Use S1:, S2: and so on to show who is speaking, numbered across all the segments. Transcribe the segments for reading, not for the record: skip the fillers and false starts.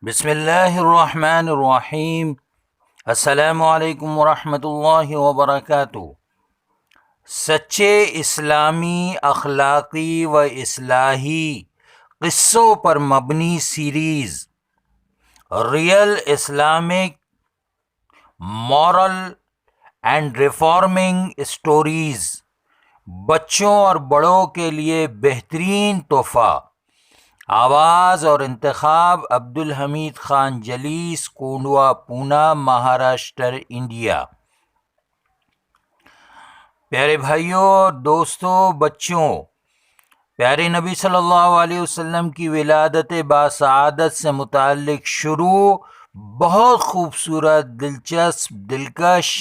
S1: بسم اللہ الرحمن الرحیم۔ السلام علیکم ورحمۃ اللہ وبرکاتہ۔ سچے اسلامی اخلاقی و اصلاحی قصوں پر مبنی series real Islamic moral and reforming stories, بچوں اور بڑوں کے لیے بہترین تحفہ۔ آواز اور انتخاب عبدالحمید خان جلیس، کونڈوا، پونا، مہاراشٹر، انڈیا۔ پیارے بھائیوں، دوستوں، بچوں، پیارے نبی صلی اللہ علیہ وسلم کی ولادت باسعادت سے متعلق شروع بہت خوبصورت، دلچسپ، دلکش،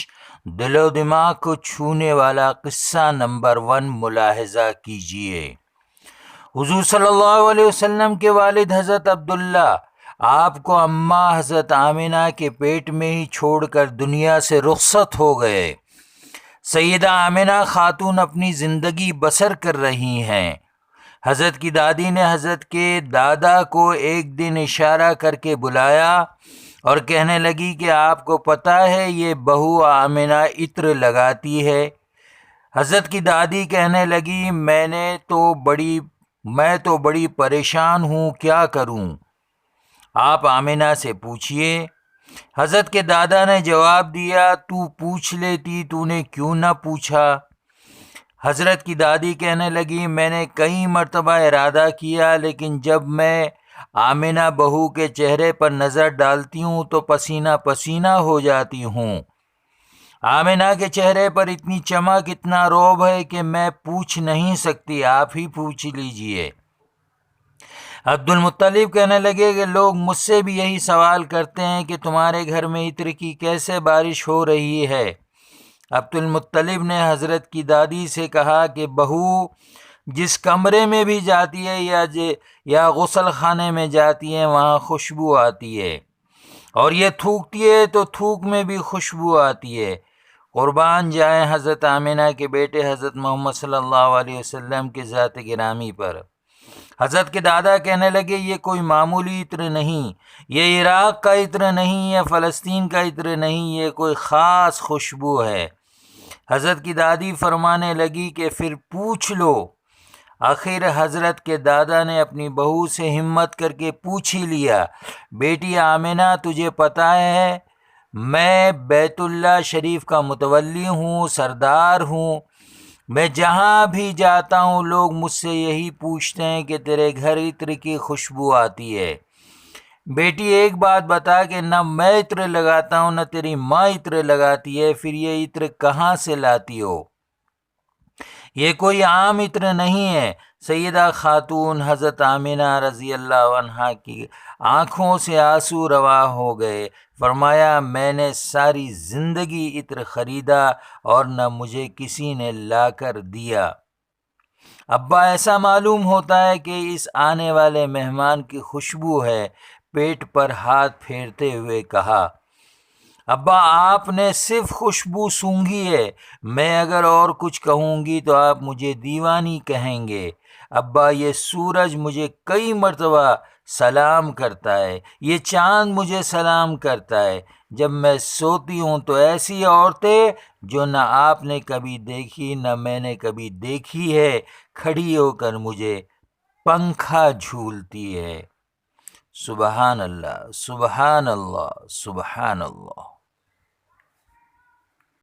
S1: دل و دماغ کو چھونے والا قصہ نمبر 1 ملاحظہ کیجیے۔ حضور صلی اللہ علیہ وسلم کے والد حضرت عبداللہ آپ کو اماں حضرت آمنہ کے پیٹ میں ہی چھوڑ کر دنیا سے رخصت ہو گئے۔ سیدہ آمنہ خاتون اپنی زندگی بسر کر رہی ہیں۔ حضرت کی دادی نے حضرت کے دادا کو ایک دن اشارہ کر کے بلایا اور کہنے لگی کہ آپ کو پتہ ہے یہ بہو آمنہ عطر لگاتی ہے۔ حضرت کی دادی کہنے لگی میں تو بڑی پریشان ہوں، کیا کروں؟ آپ آمنہ سے پوچھئے۔ حضرت کے دادا نے جواب دیا، تو پوچھ لیتی، تو نے کیوں نہ پوچھا؟ حضرت کی دادی کہنے لگی میں نے کئی مرتبہ ارادہ کیا، لیکن جب میں آمنہ بہو کے چہرے پر نظر ڈالتی ہوں تو پسینہ پسینہ ہو جاتی ہوں۔ آمنہ کے چہرے پر اتنی چمک، اتنا رعب ہے کہ میں پوچھ نہیں سکتی، آپ ہی پوچھ لیجئے۔ عبد المطلب کہنے لگے کہ لوگ مجھ سے بھی یہی سوال کرتے ہیں کہ تمہارے گھر میں عطر کی کیسے بارش ہو رہی ہے؟ عبد المطلب نے حضرت کی دادی سے کہا کہ بہو جس کمرے میں بھی جاتی ہے یا غسل خانے میں جاتی ہے وہاں خوشبو آتی ہے، اور یہ تھوکتی ہے تو تھوک میں بھی خوشبو آتی ہے۔ قربان جائیں حضرت آمنہ کے بیٹے حضرت محمد صلی اللہ علیہ وسلم کے ذات گرامی پر۔ حضرت کے دادا کہنے لگے یہ کوئی معمولی عطر نہیں، یہ عراق کا عطر نہیں، یہ فلسطین کا عطر نہیں، یہ کوئی خاص خوشبو ہے۔ حضرت کی دادی فرمانے لگی کہ پھر پوچھ لو۔ آخر حضرت کے دادا نے اپنی بہو سے ہمت کر کے پوچھ ہی لیا، بیٹی آمنہ تجھے پتہ ہے میں بیت اللہ شریف کا متولی ہوں، سردار ہوں، میں جہاں بھی جاتا ہوں لوگ مجھ سے یہی پوچھتے ہیں کہ تیرے گھر عطر کی خوشبو آتی ہے۔ بیٹی ایک بات بتا کہ نہ میں عطر لگاتا ہوں نہ تیری ماں عطر لگاتی ہے، پھر یہ عطر کہاں سے لاتی ہو؟ یہ کوئی عام عطر نہیں ہے۔ سیدہ خاتون حضرت آمنہ رضی اللہ عنہا کی آنکھوں سے آنسو رواں ہو گئے۔ فرمایا میں نے ساری زندگی عطر خریدا اور نہ مجھے کسی نے لا کر دیا۔ ابا ایسا معلوم ہوتا ہے کہ اس آنے والے مہمان کی خوشبو ہے۔ پیٹ پر ہاتھ پھیرتے ہوئے کہا، ابا آپ نے صرف خوشبو سونگھی ہے، میں اگر اور کچھ کہوں گی تو آپ مجھے دیوانی کہیں گے۔ ابا یہ سورج مجھے کئی مرتبہ سلام کرتا ہے، یہ چاند مجھے سلام کرتا ہے، جب میں سوتی ہوں تو ایسی عورتیں جو نہ آپ نے کبھی دیکھی نہ میں نے کبھی دیکھی ہے کھڑی ہو کر مجھے پنکھا جھولتی ہے۔ سبحان اللہ، سبحان اللہ، سبحان اللہ۔